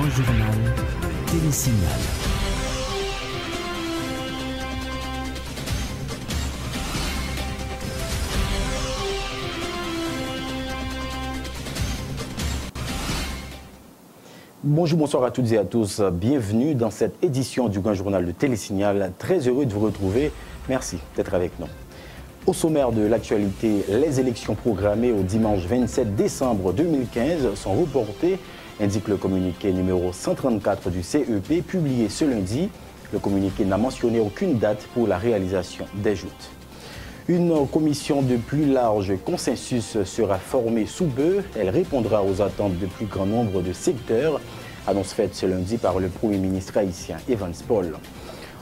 Grand Journal, Télésignal. Bonjour, bonsoir à toutes et à tous. Bienvenue dans cette édition du Grand Journal de Télésignal. Très heureux de vous retrouver. Merci d'être avec nous. Au sommaire de l'actualité, les élections programmées au dimanche 27 décembre 2015 sont reportées, indique le communiqué numéro 134 du CEP publié ce lundi. Le communiqué n'a mentionné aucune date pour la réalisation des joutes. Une commission de plus large consensus sera formée sous peu. Elle répondra aux attentes de plus grand nombre de secteurs. Annonce faite ce lundi par le Premier ministre haïtien Evans Paul.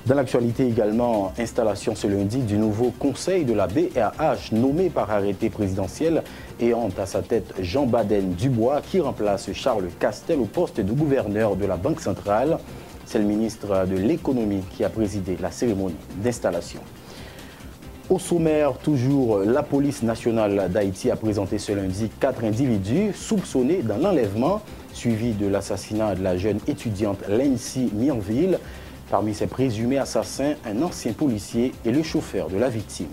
Dans l'actualité également, installation ce lundi du nouveau conseil de la BRH nommé par arrêté présidentiel ayant à sa tête Jean Baden Dubois qui remplace Charles Castel au poste de gouverneur de la Banque centrale. C'est le ministre de l'économie qui a présidé la cérémonie d'installation. Au sommaire, toujours, la police nationale d'Haïti a présenté ce lundi 4 individus soupçonnés dans l'enlèvement, suivi de l'assassinat de la jeune étudiante Lency Mirville. Parmi ses présumés assassins, un ancien policier et le chauffeur de la victime.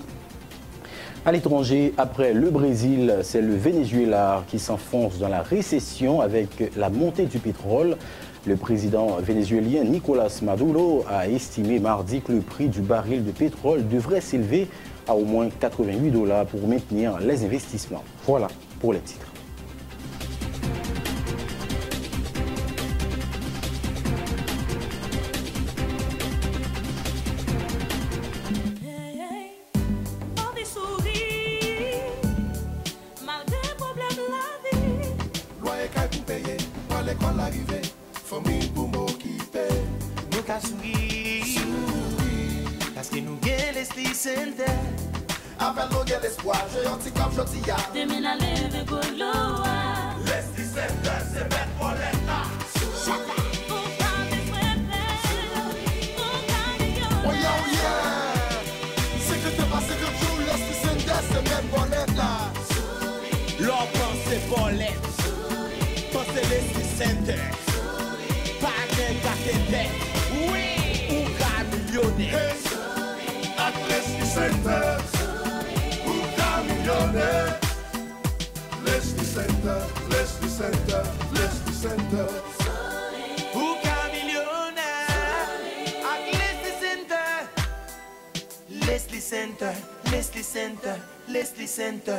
À l'étranger, après le Brésil, c'est le Venezuela qui s'enfonce dans la récession avec la montée du pétrole. Le président vénézuélien Nicolas Maduro a estimé mardi que le prix du baril de pétrole devrait s'élever à au moins $88 pour maintenir les investissements. Voilà pour les titres.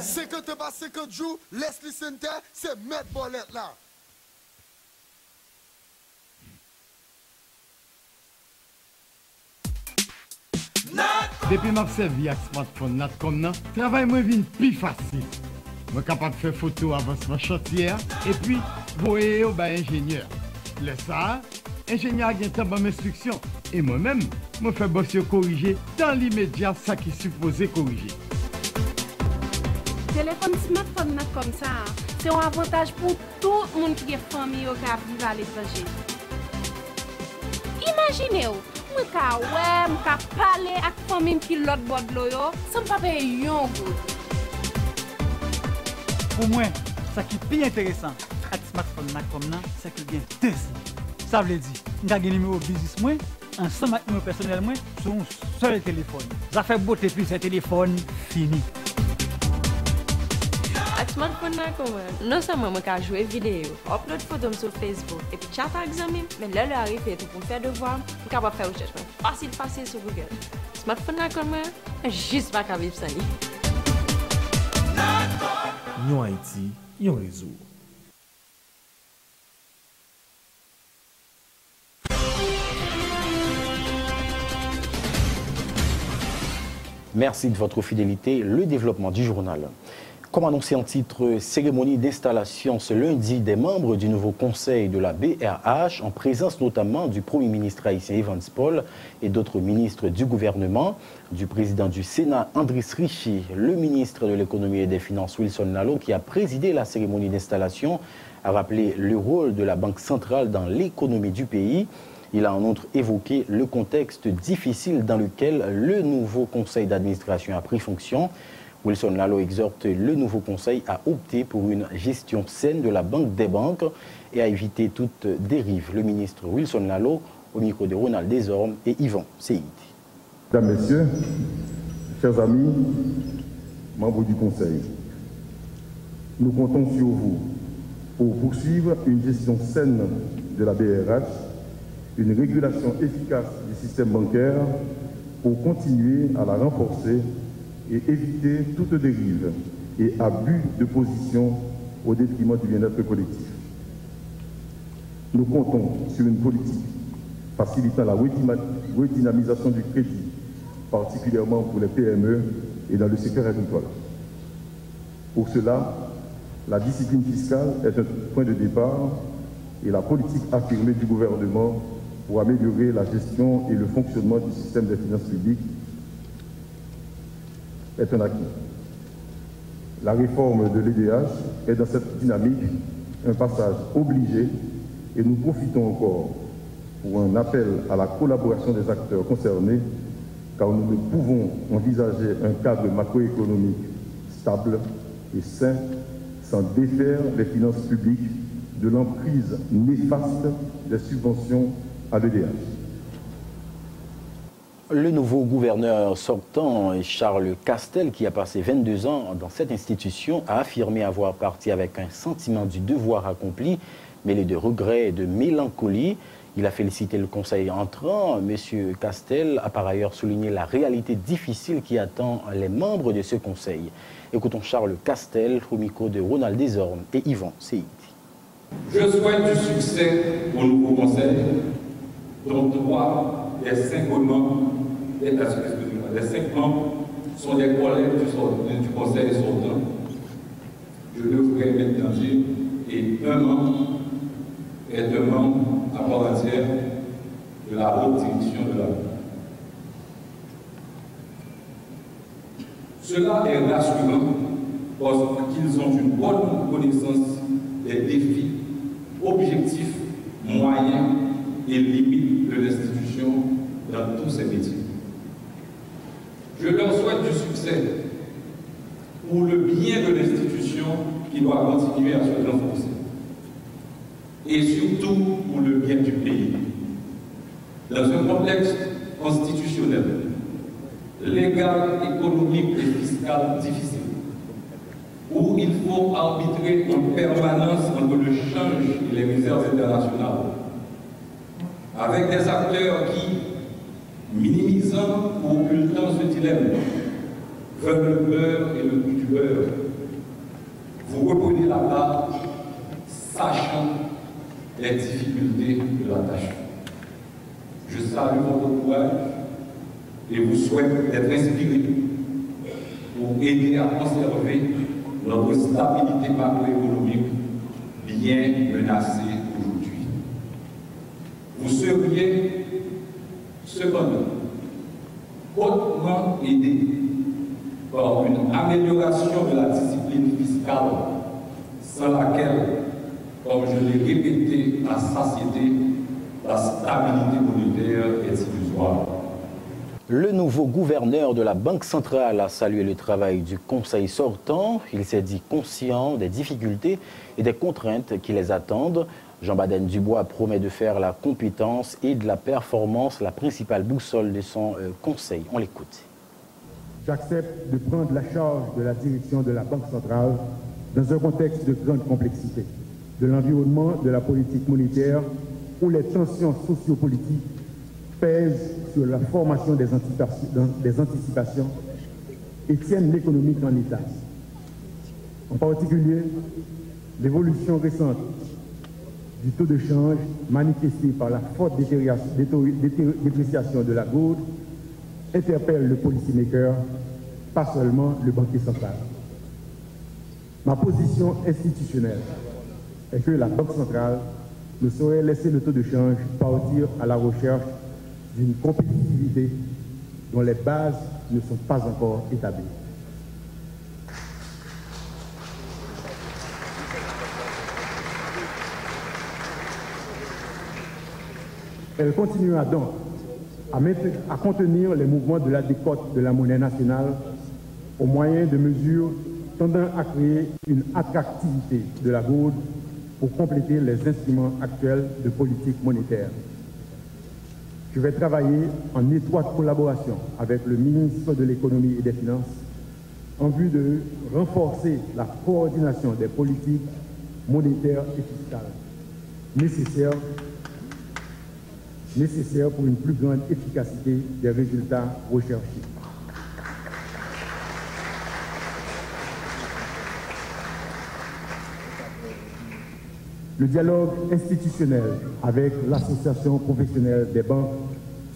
C'est que tu passes 50 jours, Leslie Center, c'est mettre bolette là. Depuis que je avec smartphone Natcom, le travail est plus facile. Je suis capable de faire photo avant ma chantière et puis voyer au ingénieur. Le ça, l'ingénieur a une instruction et moi-même, je fais bosser corriger dans l'immédiat ça qui est supposé corriger. Téléphone smartphone comme ça, c'est un avantage pour tout le monde qui est famille qui vit à l'étranger. Imaginez-vous, je peux parler avec la famille qui est l'autre bord de l'eau sans pas payer un goût. Pour moi, ce qui est plus intéressant avec le smartphone comme ça, c'est qu'il y a deux signes. Ça veut dire, je vais un numéro business moi, ensemble avec mon personnel moi, sur un seul téléphone. Ça fait beauté plus un téléphone fini. Avec smartphone non seulement je peux jouer vidéo, upload photos sur Facebook et puis chat avec amis, mais là, arrive pour faire devoir, je suis capable de faire recherche facile sur Google. Smartphone comme moi, juste pas qu'à vivre sans lui. Nous Haïti, yon réseau. Merci de votre fidélité. Le développement du journal. Comme annoncé en titre, cérémonie d'installation ce lundi des membres du nouveau conseil de la BRH, en présence notamment du Premier ministre haïtien Evans Paul et d'autres ministres du gouvernement, du président du Sénat Andris Richie, le ministre de l'économie et des finances Wilson Lalo, qui a présidé la cérémonie d'installation, a rappelé le rôle de la Banque centrale dans l'économie du pays. Il a en outre évoqué le contexte difficile dans lequel le nouveau conseil d'administration a pris fonction. Wilson Lalo exhorte le nouveau conseil à opter pour une gestion saine de la banque des banques et à éviter toute dérive. Le ministre Wilson Lalo au micro de Ronald Desormes et Yvan Seïdi. Mesdames, Messieurs, chers amis, membres du Conseil, nous comptons sur vous pour poursuivre une gestion saine de la BRH, une régulation efficace du système bancaire pour continuer à la renforcer et éviter toute dérive et abus de position au détriment du bien-être collectif. Nous comptons sur une politique facilitant la redynamisation du crédit, particulièrement pour les PME et dans le secteur agricole. Pour cela, la discipline fiscale est un point de départ et la politique affirmée du gouvernement pour améliorer la gestion et le fonctionnement du système des finances publiques est un acquis. La réforme de l'EDH est dans cette dynamique un passage obligé et nous profitons encore pour un appel à la collaboration des acteurs concernés car nous ne pouvons envisager un cadre macroéconomique stable et sain sans défaire les finances publiques de l'emprise néfaste des subventions à l'EDH. Le nouveau gouverneur sortant, Charles Castel, qui a passé 22 ans dans cette institution, a affirmé avoir parti avec un sentiment du devoir accompli, mêlé de regrets et de mélancolie. Il a félicité le conseil entrant. M. Castel a par ailleurs souligné la réalité difficile qui attend les membres de ce conseil. Écoutons Charles Castel au micro de Ronald Desormes et Yvan Seïdi. Je souhaite du succès au nouveau conseil, dont 3 des 5 membres, sont des collègues du conseil sortant. Je devrais maintenant dire, et un membre est un membre à part entière de la haute direction de la Banque. Cela est rassurant parce qu'ils ont une bonne connaissance des défis, objectifs, moyens et limites de l'institution dans tous ses métiers. Je leur souhaite du succès pour le bien de l'institution qui doit continuer à se renforcer et surtout pour le bien du pays. Dans un contexte constitutionnel, légal, économique et fiscal difficile, où il faut arbitrer en permanence entre le change et les réserves internationales, avec des acteurs qui, minimisant ou occultant ce dilemme, veulent le beurre et le goût du beurre, vous reprenez la barre, sachant les difficultés de la tâche. Je salue votre courage et vous souhaite d'être inspiré pour aider à conserver notre stabilité macroéconomique bien menacée aujourd'hui. Vous seriez cependant hautement aidé par une amélioration de la discipline fiscale sans laquelle, comme je l'ai répété à satiété, la stabilité monétaire est illusoire. Le nouveau gouverneur de la Banque centrale a salué le travail du conseil sortant. Il s'est dit conscient des difficultés et des contraintes qui les attendent. Jean Baden-Dubois promet de faire la compétence et de la performance la principale boussole de son conseil. On l'écoute. J'accepte de prendre la charge de la direction de la Banque centrale dans un contexte de grande complexité, de l'environnement de la politique monétaire où les tensions sociopolitiques pèsent sur la formation des anticipations et tiennent l'économie en état. En particulier, l'évolution récente du taux de change manifestée par la forte dépréciation de la gourde interpelle le policymaker, pas seulement le banquier central. Ma position institutionnelle est que la Banque centrale ne saurait laisser le taux de change partir à la recherche d'une compétitivité dont les bases ne sont pas encore établies. Elle continuera donc à contenir les mouvements de la décote de la monnaie nationale au moyen de mesures tendant à créer une attractivité de la gourde pour compléter les instruments actuels de politique monétaire. Je vais travailler en étroite collaboration avec le ministre de l'Économie et des Finances en vue de renforcer la coordination des politiques monétaires et fiscales nécessaires pour une plus grande efficacité des résultats recherchés. Le dialogue institutionnel avec l'association professionnelle des banques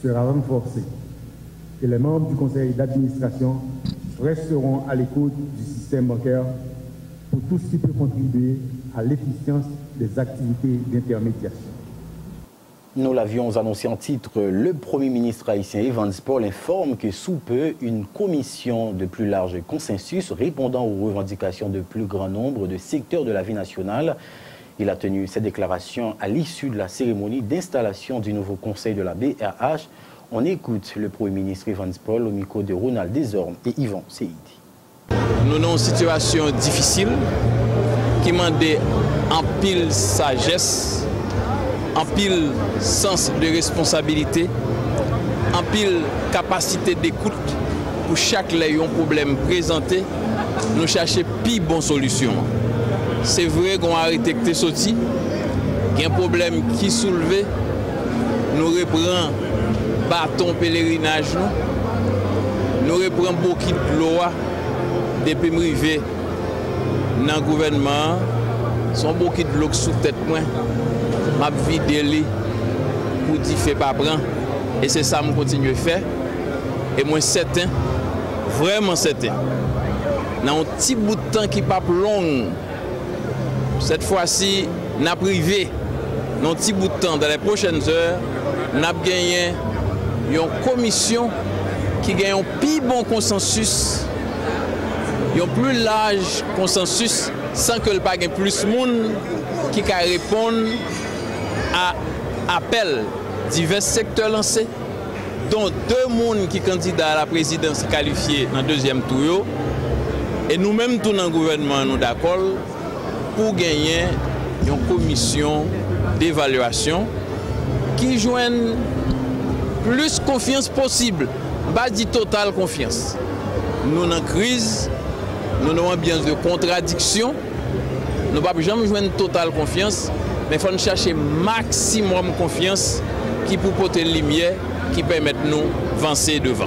sera renforcé et les membres du conseil d'administration resteront à l'écoute du système bancaire pour tout ce qui peut contribuer à l'efficience des activités d'intermédiation. Nous l'avions annoncé en titre, le Premier ministre haïtien Evans Paul informe que sous peu, une commission de plus large consensus répondant aux revendications de plus grand nombre de secteurs de la vie nationale. Il a tenu cette déclaration à l'issue de la cérémonie d'installation du nouveau conseil de la BRH. On écoute le Premier ministre Evans Paul au micro de Ronald Desormes et Yvan Seidi. Nous avons une situation difficile qui demande en pile sagesse, en pile sens de responsabilité, en pile capacité d'écoute pour chaque problème présenté, nous cherchons plus bonne solution. C'est vrai qu'on a arrêté que sorti, qu'il y a un problème qui soulevé, nous reprenons bâton pèlerinage, nous reprenons beaucoup de lois depuis arrivé dans le gouvernement, sont beaucoup de l'eau sous tête moi, m'a vidé pour dire fait pas prendre et c'est ça que je continue à faire et moi certain, vraiment certain, dans un petit bout de temps qui pas long. Cette fois-ci, nous avons privé, dans un petit bout de temps, dans les prochaines heures, nous avons gagné une commission qui gagne un plus bon consensus, un plus large consensus, sans que le pas ait plus de monde qui répondre à appel divers secteurs lancés, dont 2 personnes qui candidats à la présidence qualifiée dans le deuxième tour. Et nous-mêmes, tout dans le gouvernement, nous d'accord pour gagner une commission d'évaluation qui joigne plus confiance possible, pas dit totale confiance. Nous sommes en crise, nous avons une ambiance de contradiction, nous ne pouvons jamais joindre totale confiance, mais il faut chercher maximum confiance qui peut porter une lumière qui permet de nous avancer devant.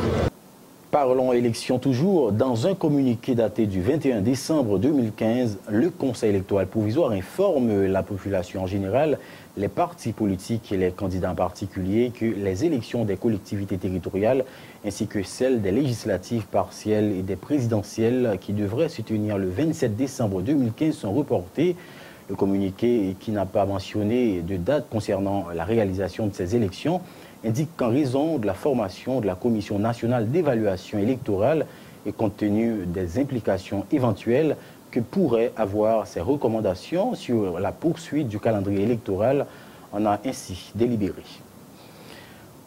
Parlons élection toujours. Dans un communiqué daté du 21 décembre 2015, le Conseil électoral provisoire informe la population en général, les partis politiques et les candidats en particulier que les élections des collectivités territoriales ainsi que celles des législatives partielles et des présidentielles qui devraient se tenir le 27 décembre 2015 sont reportées. Le communiqué, qui n'a pas mentionné de date concernant la réalisation de ces élections, indique qu'en raison de la formation de la Commission nationale d'évaluation électorale et compte tenu des implications éventuelles que pourraient avoir ces recommandations sur la poursuite du calendrier électoral, on a ainsi délibéré.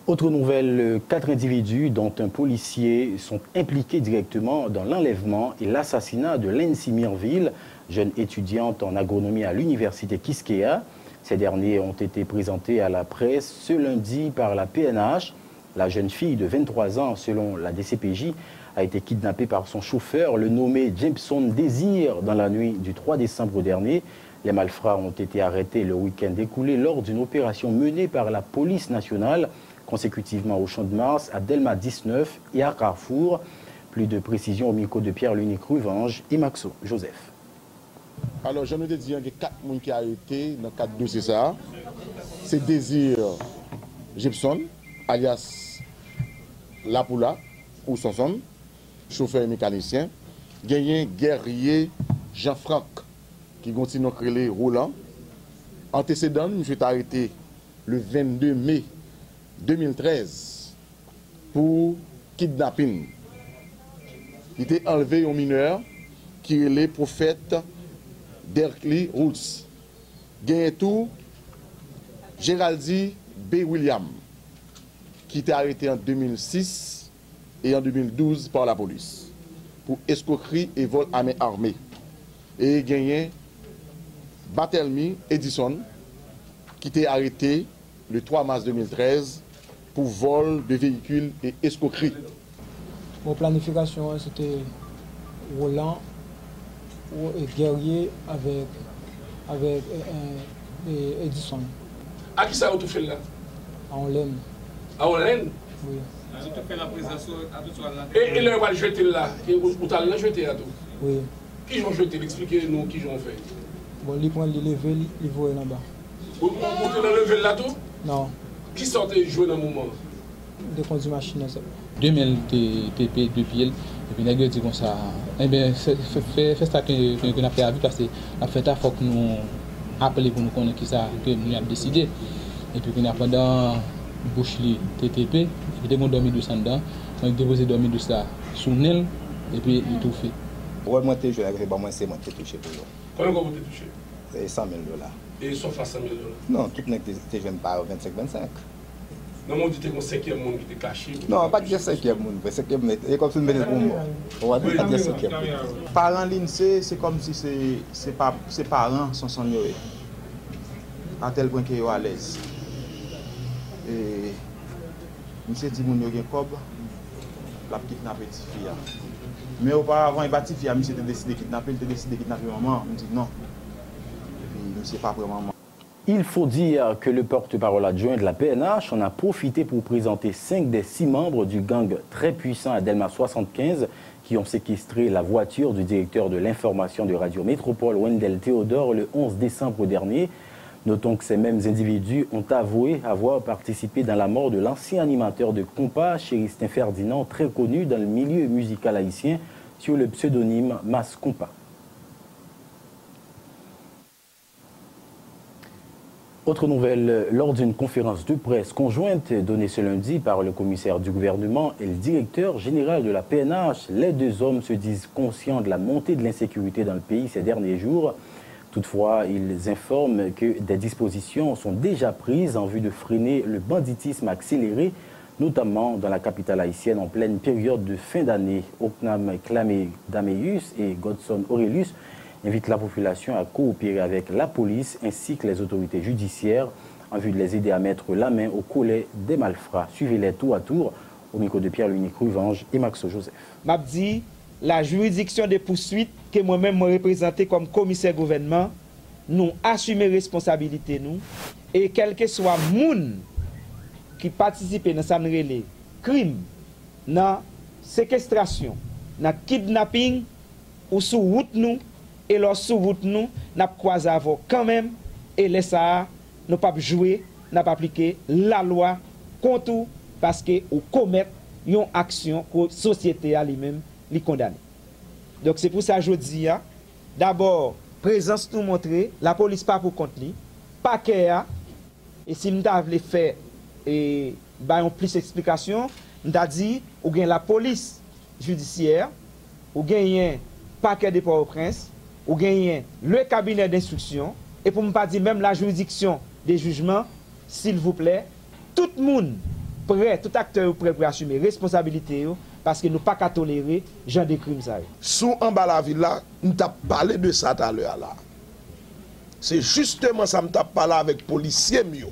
Autre nouvelle, 4 individus, dont un policier, sont impliqués directement dans l'enlèvement et l'assassinat de Lency Mirville, jeune étudiante en agronomie à l'université Quisqueya. Ces derniers ont été présentés à la presse ce lundi par la PNH. La jeune fille de 23 ans, selon la DCPJ, a été kidnappée par son chauffeur, le nommé Jameson Désir, dans la nuit du 3 décembre dernier. Les malfrats ont été arrêtés le week-end écoulé lors d'une opération menée par la police nationale, consécutivement au Champ de Mars, à Delma 19 et à Carrefour. Plus de précisions au micro de Pierre-Lunique Ruvange et Maxo Joseph. Alors, j'en ai dit qu'il y a 4 personnes qui ont arrêté dans 4 dossiers. C'est Désir Gibson, alias Lapoula, ou Sonson, chauffeur mécanicien. Gagné guerrier Jean-Franck, qui continue à créer Roland. Antécédent, il fut arrêté le 22 mai 2013 pour kidnapping. Il était enlevé au mineur qui est le prophète Derkley Roots. Gagné tout Géraldi B. William, qui était arrêté en 2006 et en 2012 par la police. pour escroquerie et vol à main armée. Et gagné Barthélemy Edison, qui était arrêté le 3 mars 2013 pour vol de véhicules et escroquerie. Mon planification, c'était Roland et guerrier avec Edison. À qui ça a tout fait là? À Onlaine. À Onlaine? Oui. Et le va jeter là? Et vous allez jeter à tout? Oui. Qui ont jeté? Expliquez-nous qui ont fait. Bon, ils prennent les lever, ils voient là-bas. Vous avez levé là tout? Non. Qui sortait jouer dans le moment? Des conduits machines, ça. 2000 TP de pied, et puis nous dit comme ça. Eh bien, c'est ça que nous avons fait à vie parce que la fête, il faut que nous appelions pour nous connaître qui ça que nous avons décidé. Et puis pendant Bouchli TTP, et puis nous avons dormi 200 dedans, nous avons déposé dormi de ça sous Nel, et puis il tout fait. Ouais, moi, je vais arriver, moi, c'est moi qui ai touché pour eux. Combien vous avez touché? C'est 100 000 $. Et sauf à 100 000 $? Non, tout le monde était jeune par 25-25. Non, on dit que c'est 5e monde qui était caché. Non, pas que 5e monde, 5e monde. C'est comme si nous venions pour moi. On va dire que 5e monde. Parents l'INSEE, c'est comme si ses parents sont soignés. À tel point qu'ils sont à l'aise. Et monsieur dit qu'il y a un cob, la kidnapper petite fille. Mais auparavant, il bâtit fille, monsieur a décidé de kidnapper, maman. Il dit non. Et puis, monsieur pas pour maman. Il faut dire que le porte-parole adjoint de la PNH en a profité pour présenter 5 des 6 membres du gang très puissant à Delma 75 qui ont séquestré la voiture du directeur de l'information de Radio Métropole, Wendell Théodore, le 11 décembre dernier. Notons que ces mêmes individus ont avoué avoir participé dans la mort de l'ancien animateur de compas, Chéristin Ferdinand, très connu dans le milieu musical haïtien sur le pseudonyme Mas Compas. Autre nouvelle, lors d'une conférence de presse conjointe donnée ce lundi par le commissaire du gouvernement et le directeur général de la PNH, les deux hommes se disent conscients de la montée de l'insécurité dans le pays ces derniers jours. Toutefois, ils informent que des dispositions sont déjà prises en vue de freiner le banditisme accéléré, notamment dans la capitale haïtienne en pleine période de fin d'année. Oknam Klamé Dameus et Godson Aurelius invitent la population à coopérer avec la police ainsi que les autorités judiciaires en vue de les aider à mettre la main au collet des malfrats. Suivez-les tour à tour au micro de Pierre-Louis Ruvange et Maxo Joseph. Mabdi, la juridiction des poursuites que moi-même me représenté comme commissaire gouvernement, nous assumons responsabilité nous et quel que soit moun qui participe dans ça crime, dans séquestration, dans kidnapping ou sous route nous et leur sous route nous n'a croisé avant quand même et les ça nous pas jouer, n'a pas appliqué la loi contre tout parce que ou commettre une action que la société a lui-même li condamné. Donc c'est pour ça que je dis d'abord présence nous montrer la police pas pour compte li, paquet et si nous avons fait et on plus explication, nous a dit ou gain la police judiciaire, ou gain paquet de Port-au-Prince, ou gain le cabinet d'instruction et pour ne pas dire même la juridiction des jugements, s'il vous plaît, tout le monde prêt, tout acteur prêt pour assumer responsabilité parce que nous pas qu'à tolérer genre de crimes ça. Sous en bas la ville là, nous t'a parlé de ça tout à l'heure là. C'est justement ça me t'a parlé avec policiers mieux.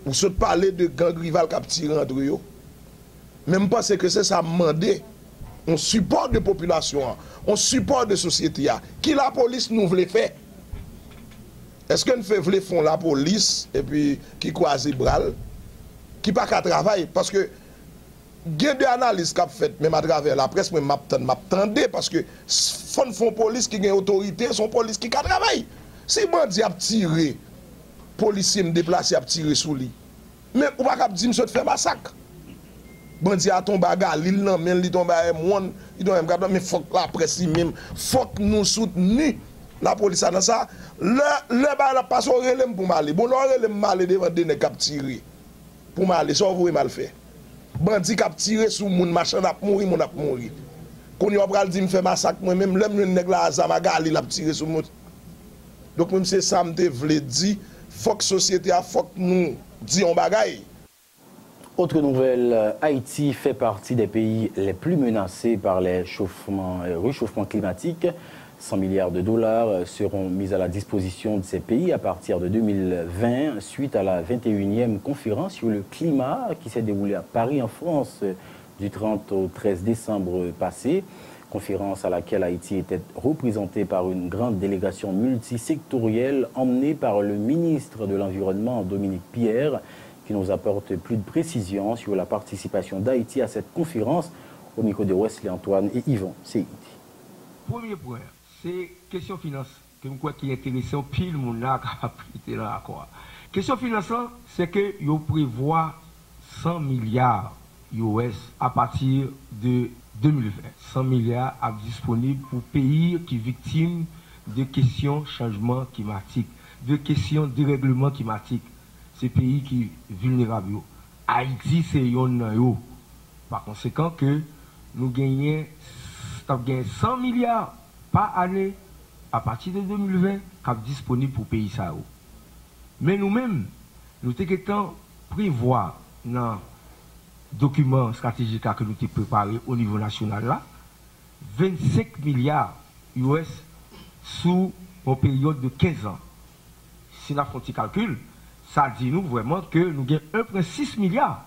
Ou se parler de gang rival qui a tiré entre eux. Même parce que c'est ça demandé. On support de population, on support de société. Qui la police nous voulait faire? Est-ce que nous faisons la police et puis qui croise les bras, qui pas qu'à travailler? Parce que il y a des analyses qui ont fait, même à travers la presse, moi m'attendais parce que font police qui a autorité, son police qui a travaillé. Si bandit a tiré, policier me déplacé a tiré sous lui. Mais on va pas dire que je fais massacre. Bandit a tombé à Galil, il tombe à M1, il tombe à M4, mais il faut que la presse même, faut que nous soutenions la police dans ça. Le bal passe au relais pour m'aller. Bon, le relais m'aller devant des nèg qui tiré. Pour m'aller, ça vous mal fait. Bandit qui tiré sur moun machin a mourir, mon a mourir. Quand on va dire me fait massacre moi même l'aime nèg la Azam à Galil a tiré sur moun. Donc même c'est ça me te vle dire, faut que société a faut que nous disions bagaille. Autre nouvelle, Haïti fait partie des pays les plus menacés par les réchauffements climatiques. 100 milliards de dollars seront mis à la disposition de ces pays à partir de 2020 suite à la 21e conférence sur le climat qui s'est déroulée à Paris en France du 30 au 13 décembre passé. Conférence à laquelle Haïti était représentée par une grande délégation multisectorielle emmenée par le ministre de l'Environnement Dominique Pierre qui nous apporte plus de précisions sur la participation d'Haïti à cette conférence au micro de Wesley Antoine et Yvon Seïdi. Premier point. C'est question finance que je crois qui est intéressant pile mon là capacité là quoi. Question finance c'est que yo prévoit 100 milliards US à partir de 2020. 100 milliards à disponible pour pays qui victimes de questions changement climatique, de questions dérèglement climatique. Ces pays qui vulnérables. Haïti c'est yon. Par conséquent que nous gagnons 100 milliards par année à partir de 2020 qui est disponible pour le pays. Mais nous-mêmes, nous devons prévoir dans le document stratégique que nous avons préparé au niveau national là, 25 milliards US sous une période de 15 ans. Si nous avons fait un calcul, ça dit nous vraiment que nous avons 1,6 milliard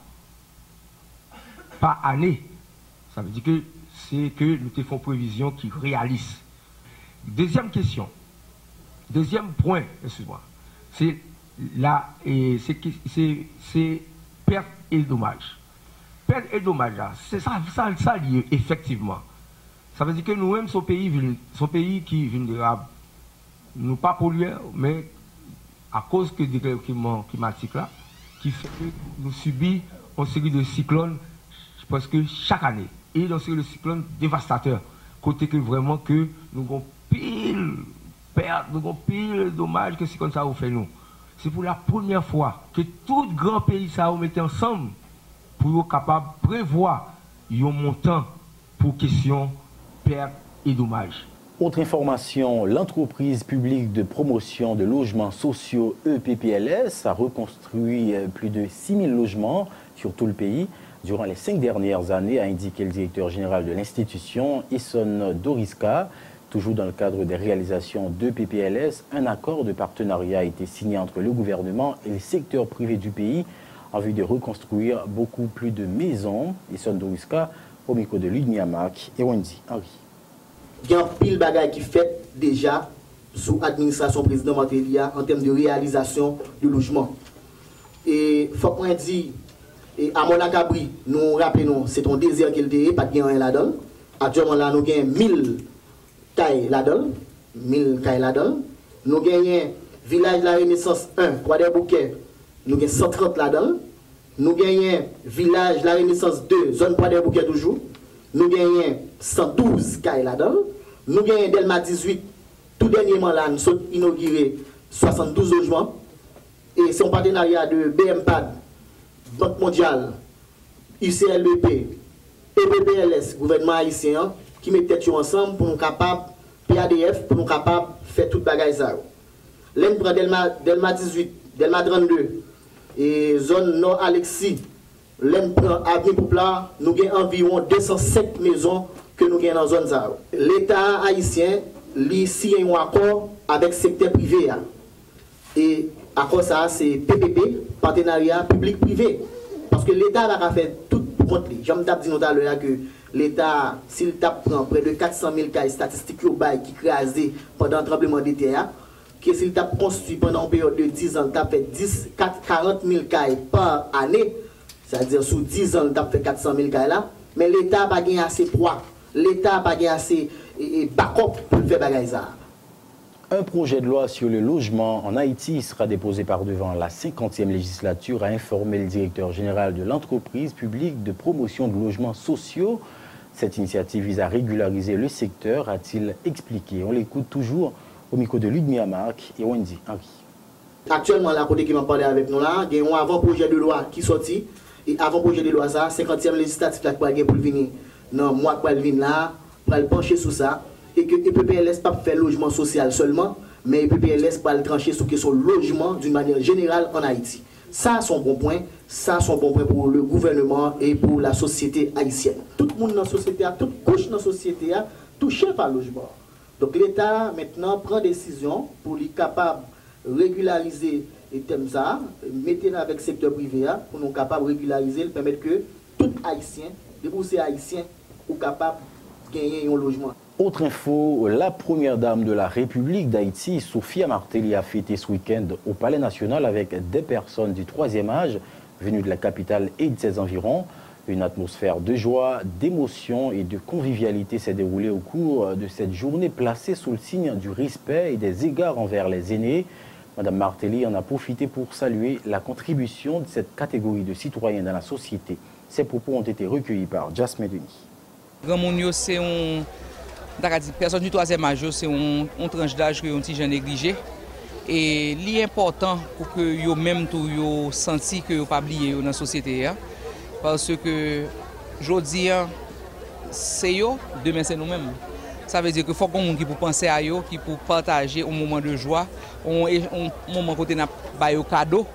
par année. Ça veut dire que c'est que nous faisons prévision qui réalise. Deuxième question, deuxième point, excuse-moi, c'est perte et dommage. Perte et dommage, c'est ça lié effectivement. Ça veut dire que nous-mêmes, ce pays qui est vulnérable, nous pas pollueurs, mais à cause que du dérèglement climatique là, qui fait que nous subissons une série de cyclones presque chaque année. Et dans une série de cyclones dévastateurs, côté que vraiment que nous avons pile perte, nous avons pile dommage que c'est comme ça vous fait nous. C'est pour la première fois que tout grand pays ça vous mettez ensemble pour être capable de prévoir un montant pour question perte et dommage. Autre information, l'entreprise publique de promotion de logements sociaux EPPLS a reconstruit plus de 6 000 logements sur tout le pays durant les 5 dernières années, a indiqué le directeur général de l'institution, Esson Doriska. Toujours dans le cadre des réalisations d'EPPLS, un accord de partenariat a été signé entre le gouvernement et le secteur privé du pays en vue de reconstruire beaucoup plus de maisons. Esson Doriska au micro de Ludmilla Amak et Wendy Henry. Il y a un pile de choses qui fait déjà sous l'administration président Martelia en termes de réalisation de logement. Et il faut qu'on dise, à Monacabri, nous rappelons, c'est un désir qu'il y a, pas de rien là-dedans. Actuellement, là, nous avons 1000 cailles là-dedans. 1000 cailles là-dedans. Nous avons village de la Renaissance 1, Poix-des-Bouquets, nous avons 130 là-dedans. Nous avons village de la Renaissance 2, zone Poix-des-Bouquets toujours. Nous avons 112 cailles là-dedans. Nous avons Delma 18, tout dernièrement là, nous avons inauguré 72 logements. Et c'est un partenariat de BMPAD, Banque mondiale, UCLEP, EPPLS, gouvernement haïtien, qui mettent tête ensemble pour nous capables, PADF, pour nous capables de faire toute bagaille ça. Là, nous prenons Delma 18, Delma 32, et zone Nord-Alexis, là, nous prenons Avenue Poupla, nous avons environ 207 maisons que nous avons dans la zone ça. L'État haïtien, lui, signe un accord avec le secteur privé. Et accord ça, c'est PPP, partenariat public-privé. Parce que l'État va faire tout pour contre lui. J'aime dit tout à l'heure que l'État, s'il prend près de 400 000 cas statistiques qui crasent pendant le tremblement de terre, que s'il t'a construit pendant une période de 10 ans, il a fait 40 000 cas par année, c'est-à-dire sous 10 ans, il a fait 400 000 cas là, mais l'État n'a pas gagné assez poids, l'État n'a pas gagné assez backup pour faire bagaille ça. Un projet de loi sur le logement en Haïti sera déposé par devant la 50e législature, a informé le directeur général de l'entreprise publique de promotion de logements sociaux. Cette initiative vise à régulariser le secteur, a-t-il expliqué. On l'écoute toujours au micro de Ludmilla Amak et Wendy Henry. Actuellement, la côté qui m'a parlé avec nous là, il y a un avant-projet de loi qui sorti. Et avant-projet de loi, ça, 50e législative pour venir dans le mois qui vient là, pour le pencher sur ça. Et que EPPLS pas faire logement social seulement, mais EPPLS pas le trancher sur question logement d'une manière générale en Haïti. ça c'est un bon point, ça c'est un bon point pour le gouvernement et pour la société haïtienne. Tout le monde dans la société, toute couche dans la société a touché par le logement. Donc l'État maintenant prend décision pour lui capable de régulariser les thèmes ça, mettez-le avec le secteur privé pour nous capable de régulariser, permettre que tout haïtien, déboursé haïtien, ou capable de gagner un logement. Autre info, la première dame de la République d'Haïti, Sophia Martelly, a fêté ce week-end au Palais National avec des personnes du 3e âge venues de la capitale et de ses environs. Une atmosphère de joie, d'émotion et de convivialité s'est déroulée au cours de cette journée placée sous le signe du respect et des égards envers les aînés. Madame Martelly en a profité pour saluer la contribution de cette catégorie de citoyens dans la société. Ces propos ont été recueillis par Jasmine Denis. Grand Mounio, c'est personne du 3e âge, c'est un tranche d'âge que ont gens négligé. Et l'important pour que yo même tout yo senti que yo pas oublié dans la société, parce que aujourd'hui c'est yo, demain c'est nous-mêmes. Ça veut dire que faut qu'on qui pour penser à yo, qui pour partager un moment de joie, un moment côté n'a ba yo cadeau,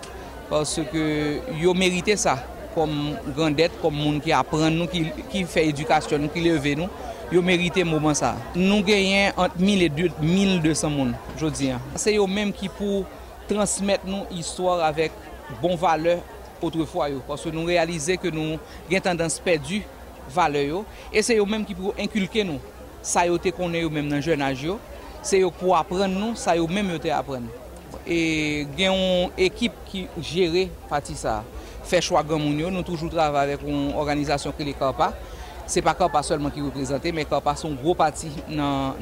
parce que yo mérité ça comme grandette, comme monde qui apprend nous, qui fait éducation, qui lève nous. Yo mérité moment ça. Nous gagnons entre 1000 et 1200 personnes aujourd'hui. C'est eux même qui pour transmettre nous histoire avec bonne valeur autrefois parce que nous réalisons que nous avons tendance perdue valeur et c'est eux même qui pour inculquer nous ça yo te connaît eux même dans jeune âge c'est eux pour apprendre nous ça eux même te apprendre. Et il y a une équipe qui gère partie ça. Fait choix grand moun nous toujours travaillons avec une organisation qui les CAPA. Ce n'est pas CAPA seulement qui représente, mais CAPA sont gros parti dans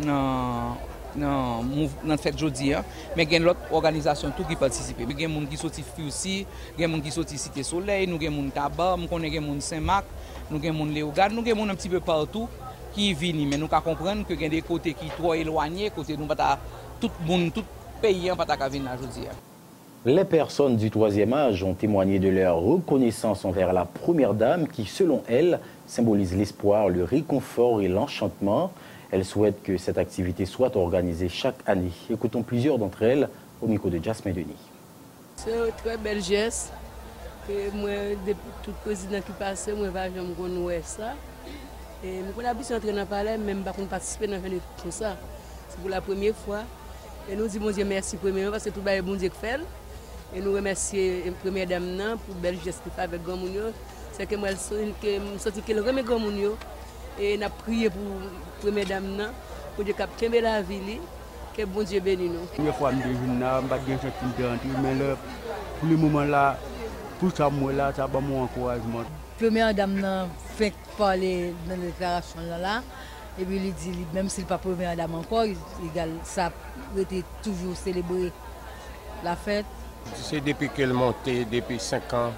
la fête aujourd'hui. Mais il y a d'autres organisations qui participent. Il y a des gens qui sont ici, il y a des gens qui sont Cité Soleil, nous avons des gens Tabar, nous avons des gens Saint-Marc, nous avons des gens Léogade, nous avons des gens un petit peu partout qui viennent. Mais nous comprenons qu'il y a des côtés qui sont trop éloignés, côté nous tout le monde, tout le pays n'est pas venir aujourd'hui. Les personnes du 3e âge ont témoigné de leur reconnaissance envers la première dame qui, selon elles, symbolise l'espoir, le réconfort et l'enchantement. Elles souhaitent que cette activité soit organisée chaque année. Écoutons plusieurs d'entre elles au micro de Jasmine Denis. C'est un très bel geste que moi, depuis tout président qui passe, moi, je me connais ça. Et je suis habitué à entrer dans le palais, même pas participer dans tout ça. C'est pour la première fois. Et nous disons, bon Dieu, merci premièrement parce que tout le monde qui fait. Et nous remercions la première dame pour le bel geste qu'il fait avec Grand Mounio. C'est que moi, je senti qu'elle remet Grand Mounio. Et nous avons prié pour la première dame pour Dieu capter la ville. Que bon Dieu bénisse nous. La première fois que je suis là, je suis là, mais pour le moment là, tout ça, ça va mon encouragement. La première dame fait parler dans la déclaration là. Et puis il dit, même s'il n'est pas première dame encore, ça a été toujours célébré la fête. C'est depuis qu'elle est montée, depuis 5 ans,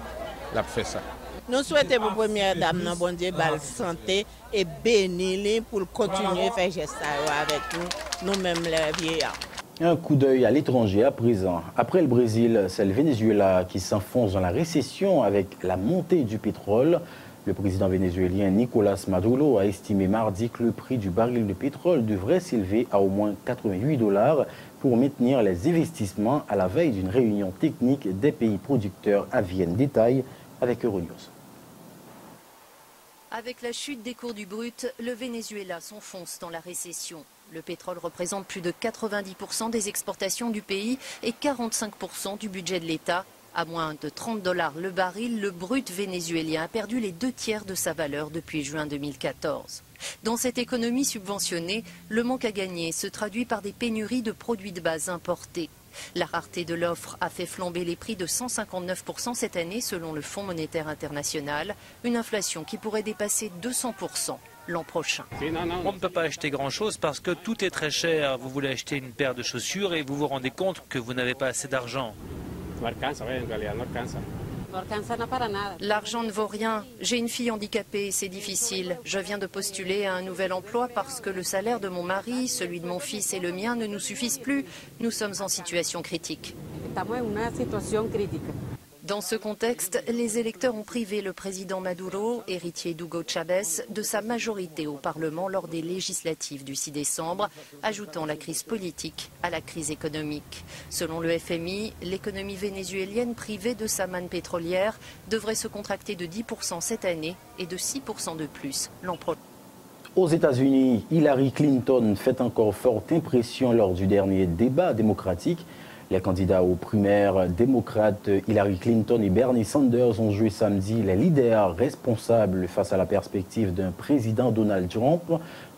elle a fait ça. Nous souhaitons pour première dame, bon Dieu, belle santé et bénir pour continuer à faire geste avec nous, nous-mêmes les vieillards. Un coup d'œil à l'étranger à présent. Après le Brésil, c'est le Venezuela qui s'enfonce dans la récession avec la montée du pétrole. Le président vénézuélien Nicolás Maduro a estimé mardi que le prix du baril de pétrole devrait s'élever à au moins $88 pour maintenir les investissements à la veille d'une réunion technique des pays producteurs à Vienne. Détail avec Euronews. Avec la chute des cours du brut, le Venezuela s'enfonce dans la récession. Le pétrole représente plus de 90% des exportations du pays et 45% du budget de l'État. À moins de $30 le baril, le brut vénézuélien a perdu les 2/3 de sa valeur depuis juin 2014. Dans cette économie subventionnée, le manque à gagner se traduit par des pénuries de produits de base importés. La rareté de l'offre a fait flamber les prix de 159% cette année selon le Fonds monétaire international, une inflation qui pourrait dépasser 200% l'an prochain. On ne peut pas acheter grand-chose parce que tout est très cher. Vous voulez acheter une paire de chaussures et vous vous rendez compte que vous n'avez pas assez d'argent. L'argent ne vaut rien. J'ai une fille handicapée, c'est difficile. Je viens de postuler à un nouvel emploi parce que le salaire de mon mari, celui de mon fils et le mien ne nous suffisent plus. Nous sommes en situation critique. Dans ce contexte, les électeurs ont privé le président Maduro, héritier d'Hugo Chavez, de sa majorité au Parlement lors des législatives du 6 décembre, ajoutant la crise politique à la crise économique. Selon le FMI, l'économie vénézuélienne privée de sa manne pétrolière devrait se contracter de 10% cette année et de 6% de plus l'an prochain. Aux États-Unis, Hillary Clinton fait encore forte impression lors du dernier débat démocratique. Les candidats aux primaires démocrates Hillary Clinton et Bernie Sanders ont joué samedi les leaders responsables face à la perspective d'un président Donald Trump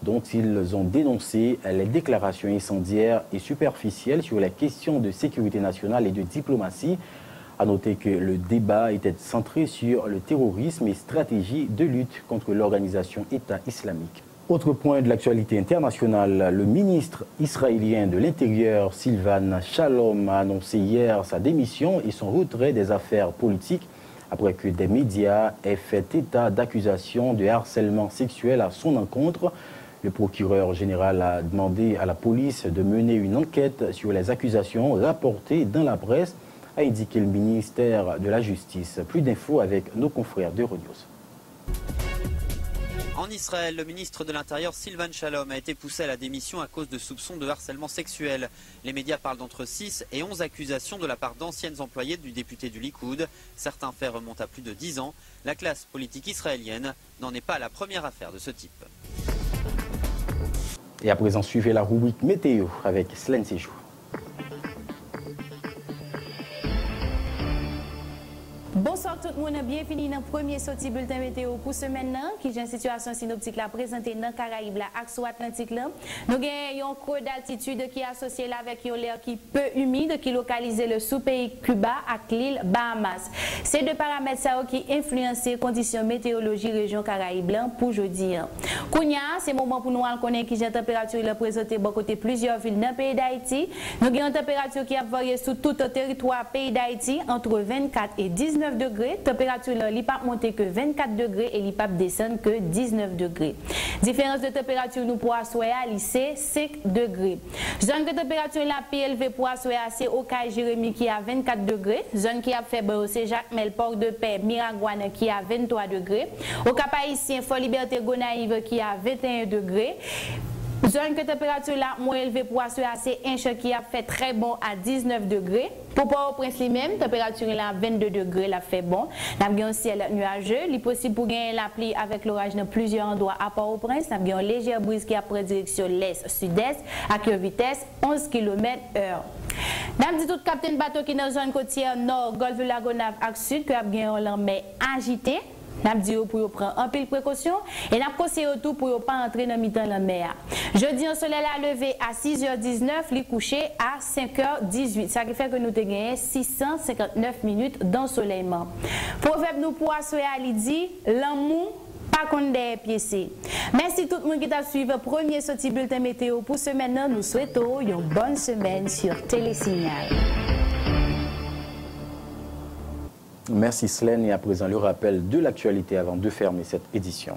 dont ils ont dénoncé les déclarations incendiaires et superficielles sur les questions de sécurité nationale et de diplomatie. À noter que le débat était centré sur le terrorisme et stratégie de lutte contre l'organisation État islamique. Autre point de l'actualité internationale, le ministre israélien de l'Intérieur, Silvan Shalom, a annoncé hier sa démission et son retrait des affaires politiques après que des médias aient fait état d'accusations de harcèlement sexuel à son encontre. Le procureur général a demandé à la police de mener une enquête sur les accusations rapportées dans la presse, a indiqué le ministère de la Justice. Plus d'infos avec nos confrères d'Euronews. En Israël, le ministre de l'Intérieur Silvan Shalom a été poussé à la démission à cause de soupçons de harcèlement sexuel. Les médias parlent d'entre 6 et 11 accusations de la part d'anciennes employées du député du Likoud. Certains faits remontent à plus de 10 ans. La classe politique israélienne n'en est pas à la première affaire de ce type. Et à présent, suivez la rubrique météo avec Slaine Séjour. Bonsoir tout le monde, bienvenue dans le premier sorti bulletin météo pour ce maintenant qui est une situation synoptique la présentée dans Caraïbes la axe Atlantique là. Nous avons un creux d'altitude qui est associé là avec un l'air qui peu humide qui localise le sous-pays Cuba à l'île Bahamas. Ces deux paramètres ça qui influencent les conditions météorologiques région Caraïbes là pour jeudi. Kounya, c'est le moment pour nous connaître qui j'ai température la présentée bon côté plusieurs villes dans le pays d'Haïti. Nous avons une température qui a varié sur tout le territoire pays d'Haïti entre 24 et 19 degrés, température là, il pas monter que 24 degrés et il pas descendre que 19 degrés. Différence de température nous pour Assoya, c'est 5 degrés. Zone de température la plus élevée pour Assoya, c'est au Caille Jérémy qui a 24 degrés. Zone qui a fait c'est Jacmel, Port de Paix, Miragouane qui a 23 degrés. Au Cap Haïtien, Fort Liberté Gonaïve qui a 21 degrés. Zone de température la moins élevée pour Assoya, c'est Inche qui a fait très bon à 19 degrés. Pour Port-au-Prince lui-même, température là 22 degrés, la fait bon. Nous avons un ciel nuageux, il est possible pour gagner la pluie avec l'orage dans plusieurs endroits à Port-au-Prince. Nous avons une légère brise qui a pris direction l'est-sud-est à une vitesse 11 km/h. Nous avons dit tout capitaine bateau qui est dans la zone côtière nord, Golfe de la Gonave à sud, qui a bien un mer agité. Nous avons dit pour prendre un peu de précaution et nous avons conseillé tout pour ne pas entrer dans le la mer. Jeudi, le soleil a levé à 6h19, il couché à 5h18. Ça fait que nous avons gagné 659 minutes d'ensoleillement. Proverbe nous pour assurer à l'idi, l'amour pas contre des pieds. Merci tout le monde qui a suivi le premier sorti bulletin météo pour ce maintenant. Nous souhaitons une bonne semaine sur Télésignal. Merci Slaine et à présent le rappel de l'actualité avant de fermer cette édition.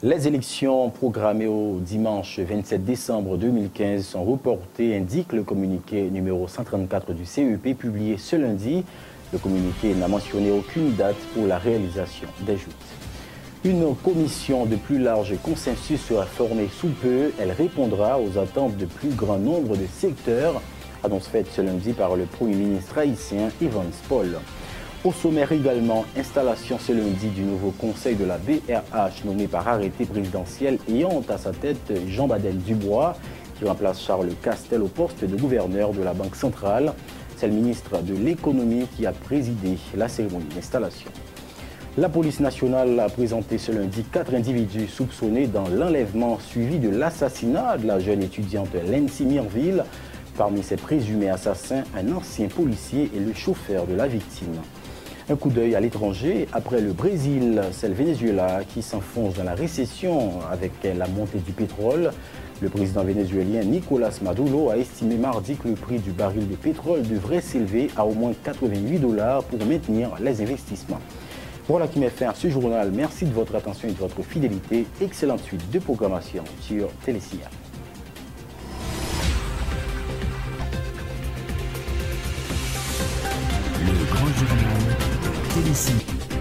Les élections programmées au dimanche 27 décembre 2015 sont reportées, indique le communiqué numéro 134 du CEP publié ce lundi. Le communiqué n'a mentionné aucune date pour la réalisation des joutes. Une commission de plus large consensus sera formée sous peu. Elle répondra aux attentes de plus grand nombre de secteurs, annonce faite ce lundi par le Premier ministre haïtien Evans Paul. Au sommaire également, installation ce lundi du nouveau conseil de la BRH nommé par arrêté présidentiel ayant à sa tête Jean-Badel Dubois qui remplace Charles Castel au poste de gouverneur de la Banque centrale. C'est le ministre de l'économie qui a présidé la cérémonie d'installation. La police nationale a présenté ce lundi 4 individus soupçonnés dans l'enlèvement suivi de l'assassinat de la jeune étudiante Lency Mirville. Parmi ces présumés assassins, un ancien policier et le chauffeur de la victime. Un coup d'œil à l'étranger, après le Brésil, c'est le Venezuela qui s'enfonce dans la récession avec la montée du pétrole. Le président vénézuélien Nicolás Maduro a estimé mardi que le prix du baril de pétrole devrait s'élever à au moins $88 pour maintenir les investissements. Voilà qui met fin à ce journal. Merci de votre attention et de votre fidélité. Excellente suite de programmation sur Télésignal. Le grand journal. ici.